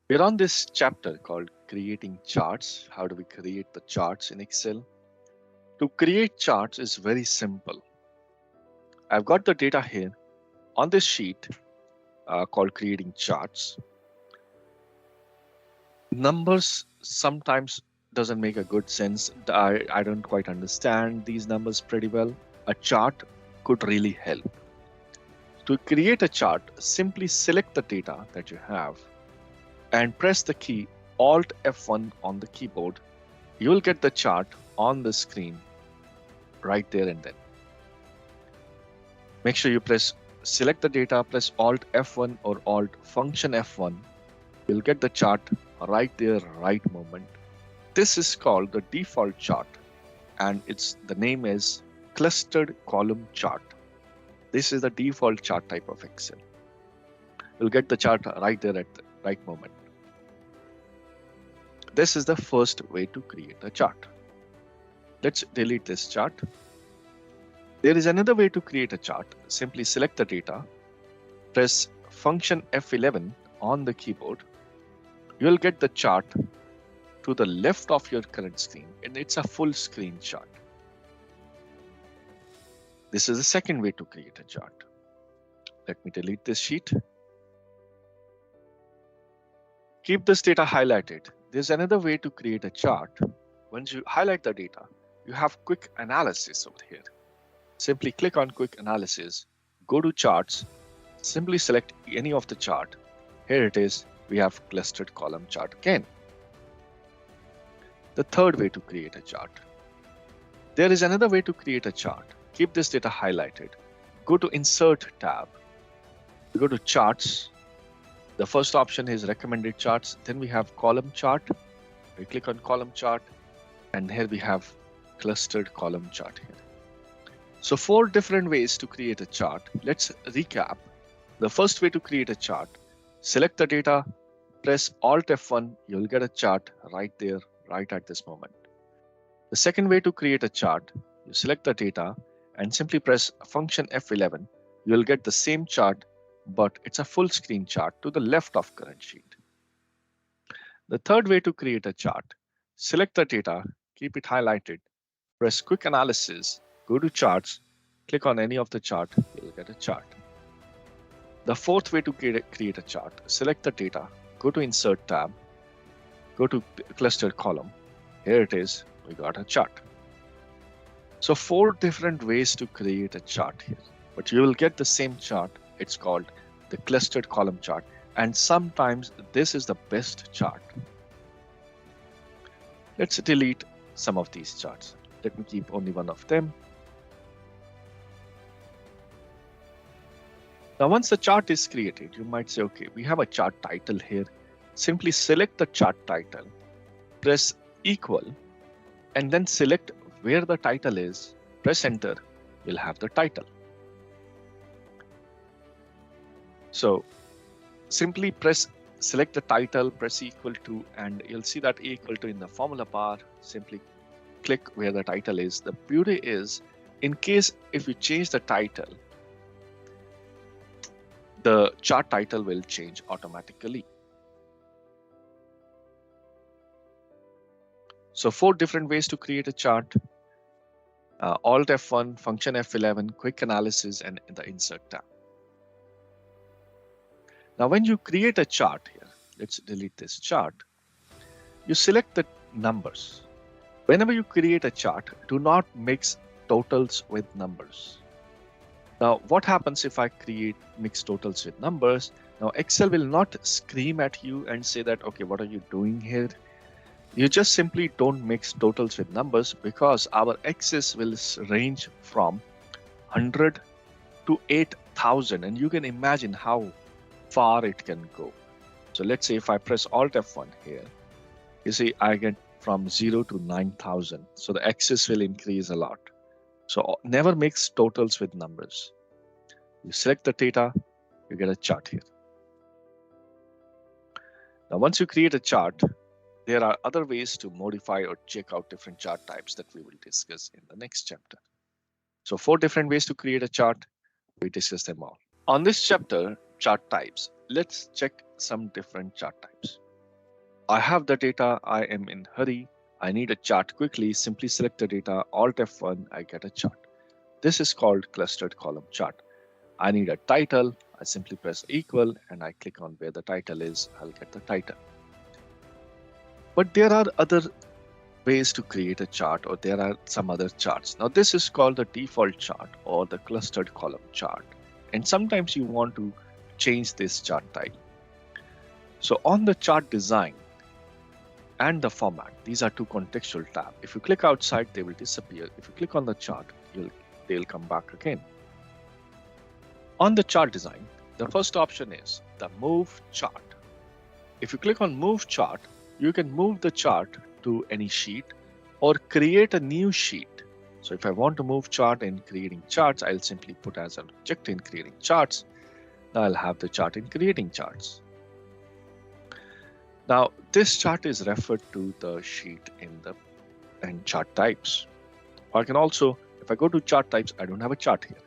We're on this chapter called creating charts. How do we create the charts in Excel? To create charts is very simple. I've got the data here on this sheet called creating charts. Numbers sometimes doesn't make a good sense. I don't quite understand these numbers pretty well. A chart could really help. To create a chart, simply select the data that you have and press the key Alt F1 on the keyboard. You will get the chart on the screen right there and then. Make sure you select the data, press Alt F1 or Alt Function F1. You'll get the chart right there, right moment. This is called the default chart, and the name is clustered column chart. This is the default chart type of Excel. You'll get the chart right there at the right moment. This is the first way to create a chart. Let's delete this chart. There is another way to create a chart. Simply select the data, press Function F11 on the keyboard. You'll get the chart to the left of your current screen, and it's a full screen chart. This is the second way to create a chart. Let me delete this sheet. Keep this data highlighted. There's another way to create a chart. Once you highlight the data, you have quick analysis over here. Simply click on quick analysis, go to charts, simply select any of the chart. Here it is, we have clustered column chart again. The third way to create a chart. There is another way to create a chart. Keep this data highlighted. Go to Insert tab. Go to Charts. The first option is Recommended Charts. Then we have Column Chart. We click on Column Chart, and here we have Clustered Column Chart here. So 4 different ways to create a chart. Let's recap. The first way to create a chart, select the data, press Alt F1, you'll get a chart right there, right at this moment. The second way to create a chart, you select the data and simply press Function F11. You'll get the same chart, but it's a full screen chart to the left of current sheet. The third way to create a chart, select the data, keep it highlighted, press Quick Analysis, go to Charts, click on any of the chart, you'll get a chart. The fourth way to create a chart, select the data, go to Insert tab, go to Clustered Column. Here it is, we got a chart. So 4 different ways to create a chart here, but you will get the same chart. It's called the Clustered Column chart, and sometimes this is the best chart. Let's delete some of these charts. Let me keep only one of them. Now, once the chart is created, you might say, okay, we have a chart title here. Simply select the chart title, press equal, and then select where the title is, press enter, you'll have the title. So simply select the title, press equal to, and you'll see that equal to in the formula bar. Simply click where the title is. The beauty is, in case if you change the title, the chart title will change automatically. So 4 different ways to create a chart. Alt F1, Function F11, Quick Analysis, and the Insert tab. Now, when you create a chart here, let's delete this chart. You select the numbers. Whenever you create a chart, do not mix totals with numbers. Now, what happens if I mix totals with numbers? Now, Excel will not scream at you and say that, okay, what are you doing here? You just simply don't mix totals with numbers, because our axis will range from 100 to 8,000, and you can imagine how far it can go. So let's say if I press Alt F1 here, you see I get from 0 to 9,000. So the axis will increase a lot. So never mix totals with numbers. You select the data, you get a chart here. Now, once you create a chart, there are other ways to modify or check out different chart types that we will discuss in the next chapter. So 4 different ways to create a chart. We discuss them all. On this chapter, chart types, let's check some different chart types. I have the data, I am in hurry, I need a chart quickly, simply select the data, Alt F1, I get a chart. This is called clustered column chart. I need a title, I simply press equal and I click on where the title is, I'll get the title. But there are other ways to create a chart, or there are some other charts. Now this is called the default chart or the clustered column chart. And sometimes you want to change this chart type. So on the chart design and the format, these are two contextual tabs. If you click outside, they will disappear. If you click on the chart, they'll come back again. On the chart design, the first option is the move chart. If you click on move chart, you can move the chart to any sheet or create a new sheet. So if I want to move chart in creating charts, I'll simply put as an object in creating charts. Now I'll have the chart in creating charts. Now this chart is referred to the sheet in chart types. Or I can also, if I go to chart types, I don't have a chart here.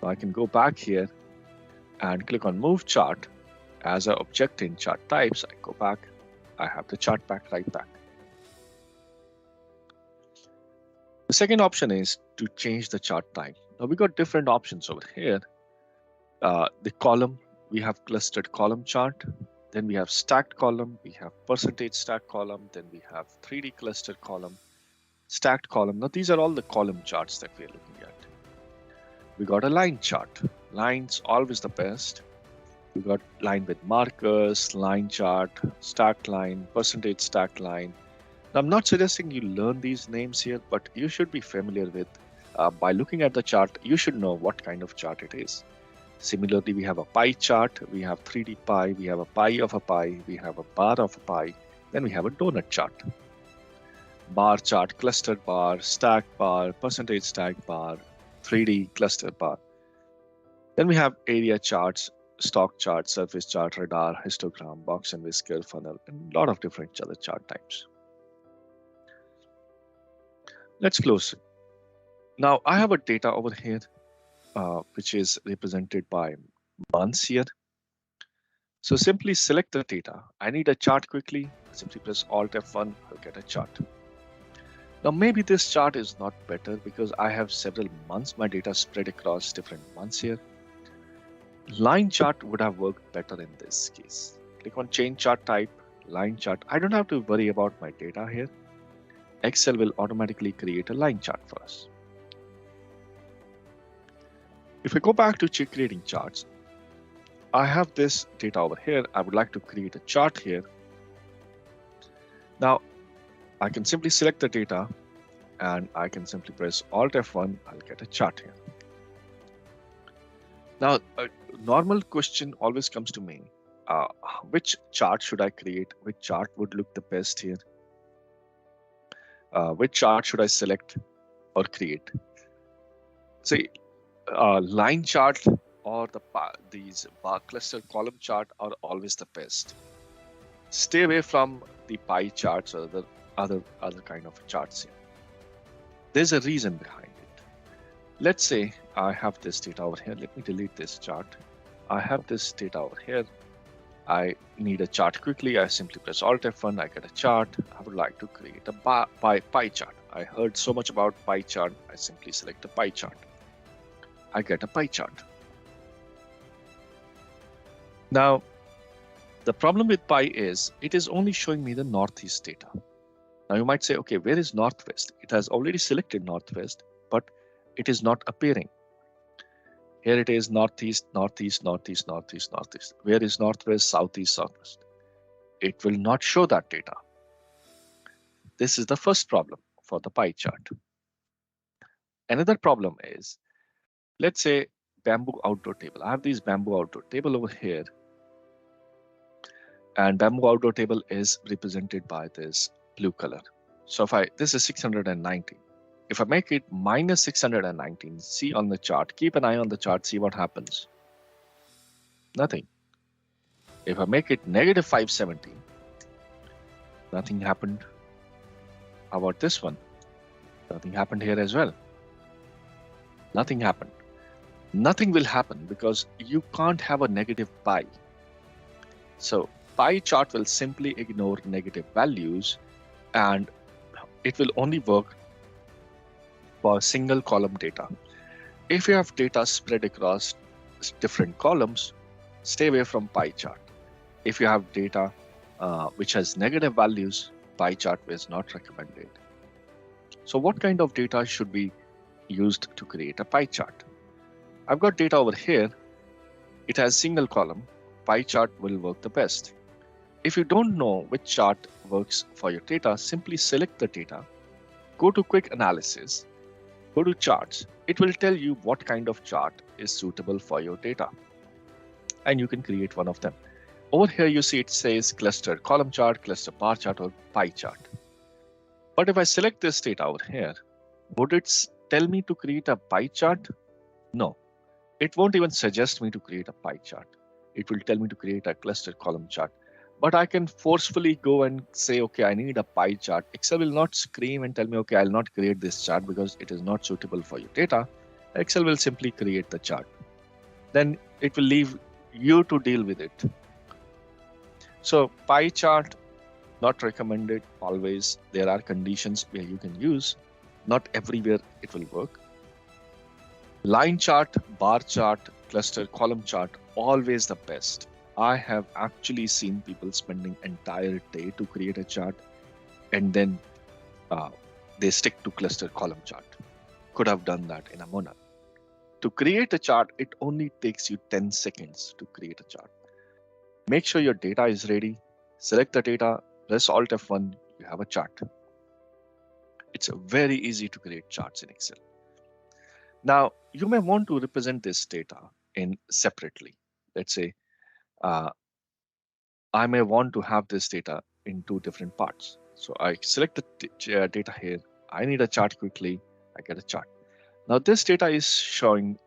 So I can go back here and click on move chart as an object in chart types. I go back, I have the chart back right back. The second option is to change the chart type. Now we got different options over here. The column, we have clustered column chart. Then we have stacked column, we have percentage stacked column, then we have 3D clustered column, stacked column. Now these are all the column charts that we are looking at. We got a line chart. Lines always the best. We got line with markers, line chart, stacked line, percentage stacked line. Now, I'm not suggesting you learn these names here, but you should be familiar with, by looking at the chart, you should know what kind of chart it is. Similarly, we have a pie chart, we have 3D pie, we have a pie of a pie, we have a bar of a pie, then we have a donut chart. Bar chart, clustered bar, stacked bar, percentage stacked bar, 3D clustered bar. Then we have area charts, stock chart, surface chart, radar, histogram, box and whisker, funnel, and a lot of different other chart types. Let's close it. Now I have a data over here, which is represented by months here. So simply select the data. I need a chart quickly. Simply press Alt F1, I'll get a chart. Now maybe this chart is not better because I have several months, my data spread across different months here. Line chart would have worked better in this case. Click on change chart type, line chart. I don't have to worry about my data here. Excel will automatically create a line chart for us. If we go back to creating charts, I have this data over here. I would like to create a chart here. Now, I can simply select the data and I can simply press Alt F1. I'll get a chart here. Now, a normal question always comes to me. Which chart should I create? Which chart would look the best here? Which chart should I select or create? See, line chart or these bar cluster column chart are always the best. Stay away from the pie charts or the other kind of charts here. There's a reason behind it. Let's say I have this data over here. Let me delete this chart. I have this data over here. I need a chart quickly. I simply press Alt F1. I get a chart. I would like to create a pie chart. I heard so much about pie chart. I simply select a pie chart. I get a pie chart. Now, the problem with pie is it is only showing me the Northeast data. Now you might say, okay, where is Northwest? It has already selected Northwest, but it is not appearing. Here it is Northeast, Northeast, Northeast, Northeast, Northeast. Where is Northwest, Southeast, Southwest? It will not show that data. This is the first problem for the pie chart. Another problem is, let's say bamboo outdoor table. I have these bamboo outdoor table over here. And bamboo outdoor table is represented by this blue color. So if this is 619. If I make it minus 619, see on the chart, keep an eye on the chart, see what happens. Nothing. If I make it negative 570, nothing happened. How about this one? Nothing happened here as well. Nothing happened. Nothing will happen because you can't have a negative pie. So pie chart will simply ignore negative values, and it will only work for single column data. If you have data spread across different columns, stay away from pie chart. If you have data which has negative values, pie chart is not recommended. So what kind of data should be used to create a pie chart? I've got data over here. It has single column. Pie chart will work the best. If you don't know which chart works for your data, simply select the data, go to quick analysis, go to charts. It will tell you what kind of chart is suitable for your data, and you can create one of them. Over here, you see it says cluster column chart, cluster bar chart, or pie chart. But if I select this data over here, would it tell me to create a pie chart? No, it won't even suggest me to create a pie chart. It will tell me to create a cluster column chart. But I can forcefully go and say, okay, I need a pie chart. Excel will not scream and tell me, okay, I'll not create this chart because it is not suitable for your data. Excel will simply create the chart. Then it will leave you to deal with it. So pie chart, not recommended always. There are conditions where you can use. Not everywhere it will work. Line chart, bar chart, cluster column chart, always the best. I have actually seen people spending entire day to create a chart, and then they stick to cluster column chart. Could have done that in a monad. To create a chart, it only takes you 10 seconds to create a chart. Make sure your data is ready. Select the data, press Alt F1, you have a chart. It's very easy to create charts in Excel. Now, you may want to represent this data in separately. Let's say I may want to have this data in two different parts. So I select the data here. I need a chart quickly. I get a chart. Now this data is showing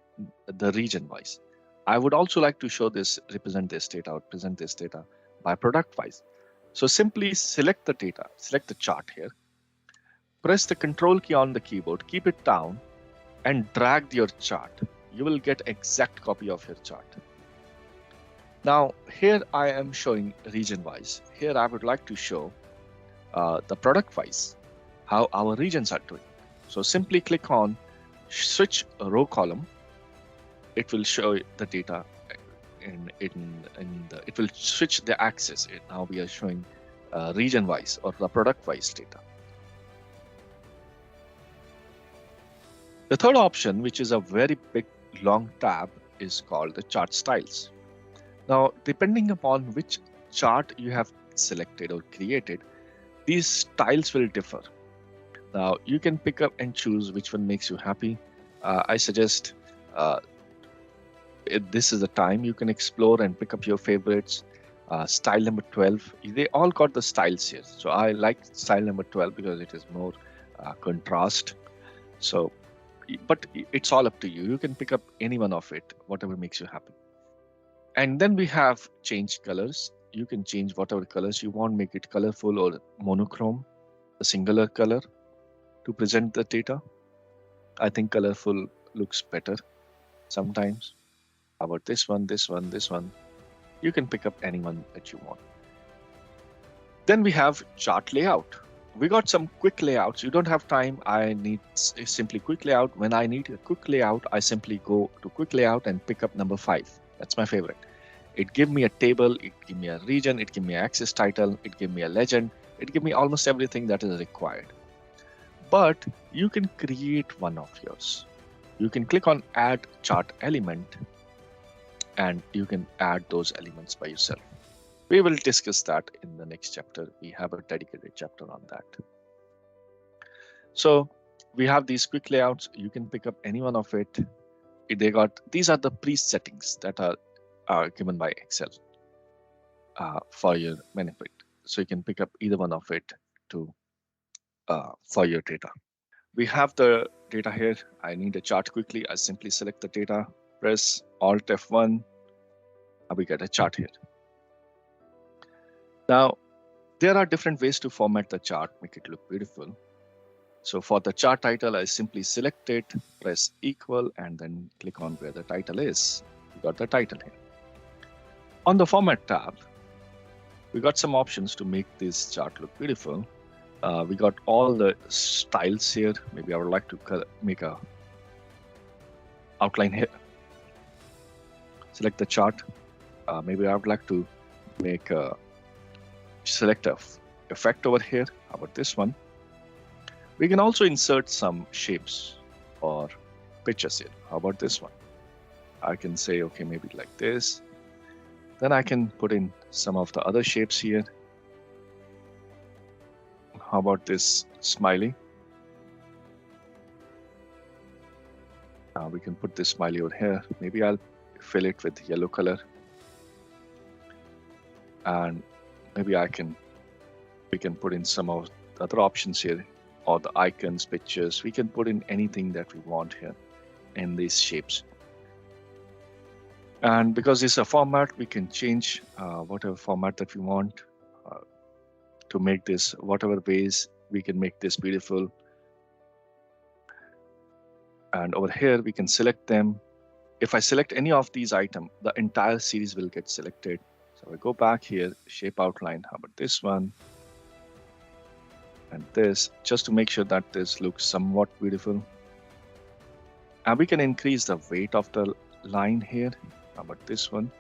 the region wise. I would also like to show this, represent this data, or present this data by product wise. So simply select the data, select the chart here, press the Control key on the keyboard, keep it down, and drag your chart. You will get exact copy of your chart. Now here I am showing region wise. Here I would like to show the product wise, how our regions are doing. So simply click on switch row column. It will show the data it will switch the axis. Now we are showing region wise or the product wise data. The third option, which is a very big long tab, is called the chart styles. Now, depending upon which chart you have selected or created, these styles will differ. Now, you can pick up and choose which one makes you happy. I suggest this is the time you can explore and pick up your favorites. Style number 12, they all got the styles here. So I like style number 12 because it is more contrast. So, but it's all up to you. You can pick up any one of it, whatever makes you happy. And then we have change colors. You can change whatever colors you want, make it colorful or monochrome, a singular color to present the data. I think colorful looks better sometimes. How about this one, this one, this one? You can pick up any one that you want. Then we have chart layout. We got some quick layouts. You don't have time. I need simply quick layout. When I need a quick layout, I simply go to quick layout and pick up number 5. That's my favorite. It gives me a table, it gives me a region, it gives me an axis title, it gives me a legend, it gives me almost everything that is required. But you can create one of yours. You can click on add chart element and you can add those elements by yourself. We will discuss that in the next chapter. We have a dedicated chapter on that. So we have these quick layouts. You can pick up any one of it. These are the pre-settings that are given by Excel for your benefit. So you can pick up either one of it to for your data. We have the data here. I need a chart quickly. I simply select the data, press Alt F1, and we get a chart here. Now, there are different ways to format the chart, make it look beautiful. So for the chart title, I simply select it, press equal, and then click on where the title is. You got the title here. On the Format tab, We got some options to make this chart look beautiful. We got all the styles here. Maybe I would like to make a outline here. Select the chart. Maybe I would like to make a select a effect over here. How about this one? We can also insert some shapes or pictures here. How about this one? I can say, okay, maybe like this. Then I can put in some of the other shapes here. How about this smiley? We can put this smiley over here. Maybe I'll fill it with yellow color. And maybe we can put in some of the other options here, or the icons, pictures. We can put in anything that we want here in these shapes. And because it's a format, we can change whatever format that we want to make this, whatever ways we can make this beautiful. And over here, we can select them. If I select any of these items, the entire series will get selected. So I go back here, shape outline. How about this one? And this, just to make sure that this looks somewhat beautiful. And we can increase the weight of the line here. How about this one?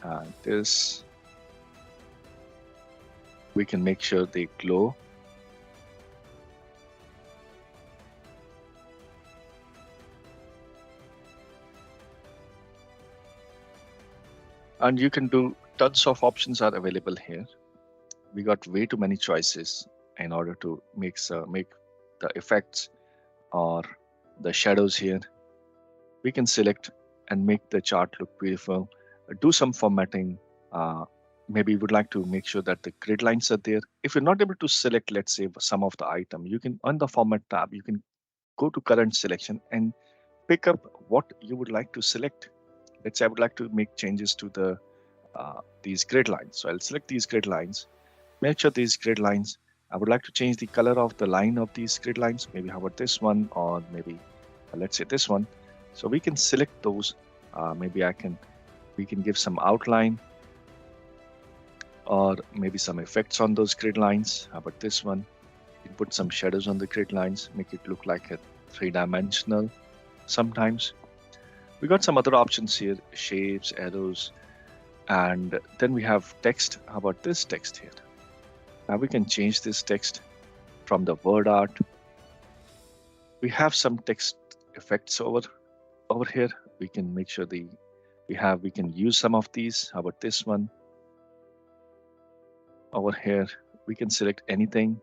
And this, we can make sure they glow. And you can do tons of options are available here. We got way too many choices in order to make the effects or the shadows here. We can select and make the chart look beautiful. Do some formatting. Maybe you would like to make sure that the grid lines are there. If you're not able to select, let's say, some of the item, you can, on the format tab, you can go to current selection and pick up what you would like to select. Let's say I would like to make changes to these grid lines. So I'll select these grid lines, make sure these grid lines, I would like to change the color of the line of these grid lines. Maybe how about this one, or maybe let's say this one. So we can select those. Maybe we can give some outline or maybe some effects on those grid lines. How about this one? You can put some shadows on the grid lines, make it look like a three-dimensional sometimes. We got some other options here, shapes, arrows, and then we have text. How about this text here? Now we can change this text from the word art. We have some text effects over here. We can make sure we can use some of these. How about this one? Over here, we can select anything.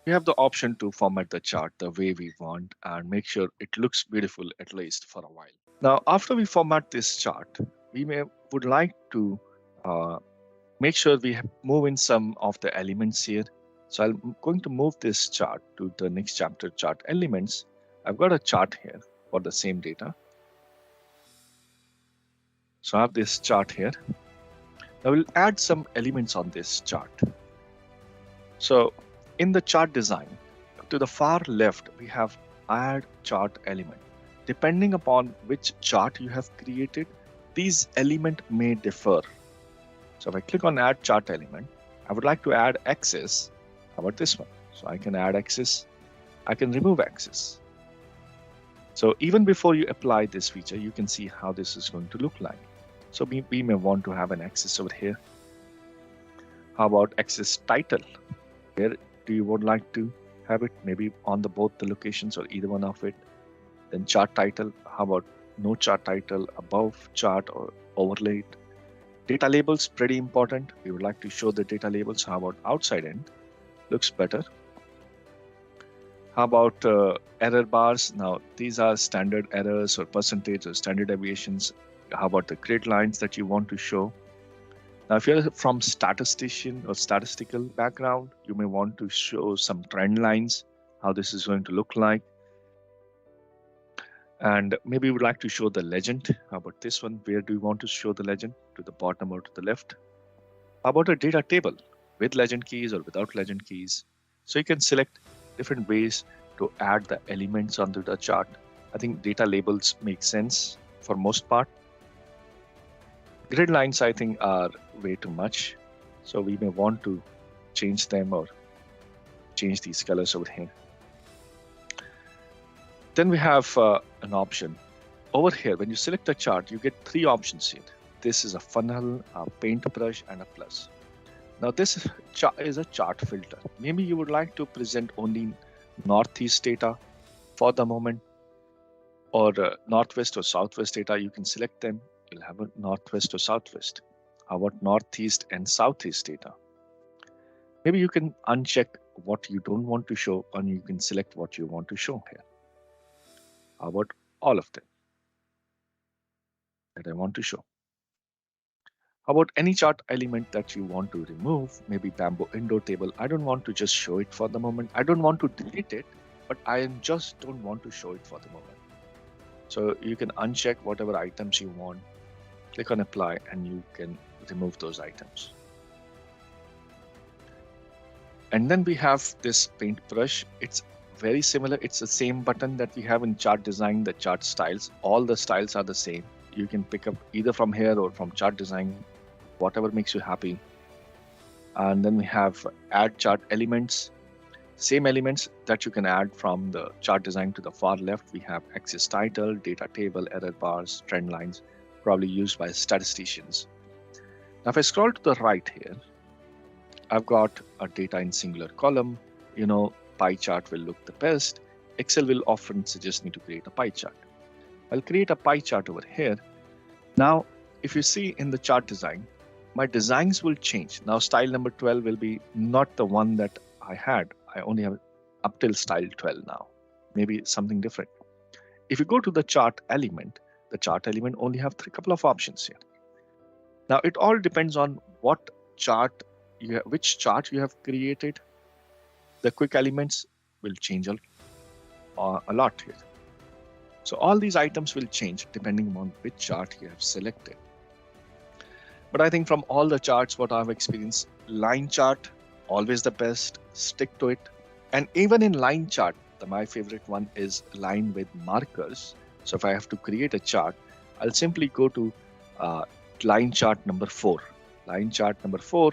We have the option to format the chart the way we want and make sure it looks beautiful at least for a while. Now, after we format this chart, we would like to make sure we move in some of the elements here. So I'm going to move this chart to the next chapter, chart elements. I've got a chart here for the same data. So I have this chart here. Now we'll add some elements on this chart. So in the chart design, to the far left, we have add chart element. Depending upon which chart you have created, these elements may differ. So if I click on add chart element, I would like to add axis. How about this one? So I can add axis. I can remove axis. So even before you apply this feature, you can see how this is going to look like. So we may want to have an axis over here. How about axis title? Where do you would like to have it? Maybe on both the locations or either one of it. Then chart title. How about no chart title, above chart or overlaid? Data labels, pretty important. We would like to show the data labels. How about outside end? Looks better. How about error bars? Now, these are standard errors or percentage or standard deviations. How about the grid lines that you want to show? Now, if you're from statistician or statistical background, you may want to show some trend lines, how this is going to look like. And maybe you would like to show the legend. How about this one? Where do you want to show the legend? To the bottom or to the left? How about a data table with legend keys or without legend keys? So you can select different ways to add the elements onto the chart. I think data labels make sense for most part. Grid lines, I think, are way too much. So we may want to change them or change these colors over here. Then we have an option over here. When you select a chart, you get three options here. This is a funnel, a paintbrush, and a plus. Now this is a chart filter. Maybe you would like to present only Northeast data for the moment, or Northwest or Southwest data. You can select them. You'll have a Northwest or Southwest. How about Northeast and Southeast data? Maybe you can uncheck what you don't want to show, and you can select what you want to show here. How about all of them that I want to show? How about any chart element that you want to remove? Maybe Bamboo Indoor table. I don't want to just show it for the moment. I don't want to delete it, but I just don't want to show it for the moment. So you can uncheck whatever items you want, click on apply, and you can remove those items. And then we have this paintbrush. It's very similar. It's the same button that we have in chart design, the chart styles. All the styles are the same. You can pick up either from here or from chart design, whatever makes you happy. And then we have add chart elements. Same elements that you can add from the chart design to the far left. We have axis title, data table, error bars, trend lines, probably used by statisticians. Now, if I scroll to the right here, I've got a data in singular column. You know, pie chart will look the best. Excel will often suggest me to create a pie chart. I'll create a pie chart over here. Now, if you see in the chart design, my designs will change. Now, style number 12 will be not the one that I had. I only have up till style 12 now. Maybe something different. If you go to the chart element only have couple of options here. Now, it all depends on what chart which chart you have created. The quick elements will change a lot here. So all these items will change depending on which chart you have selected. But I think from all the charts, what I've experienced, line chart, always the best, stick to it. And even in line chart, my favorite one is line with markers. So if I have to create a chart, I'll simply go to line chart number 4. Line chart number 4,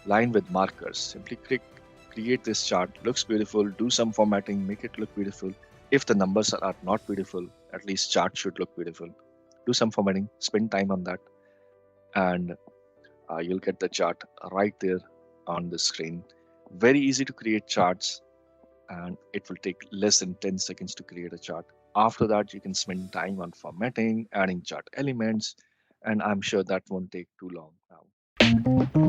line with markers. Simply click, create this chart. Looks beautiful. Do some formatting, make it look beautiful. If the numbers are not beautiful, at least chart should look beautiful. Do some formatting, spend time on that, and you'll get the chart right there on the screen. Very easy to create charts, and it will take less than 10 seconds to create a chart. After that, you can spend time on formatting, adding chart elements, and I'm sure that won't take too long now.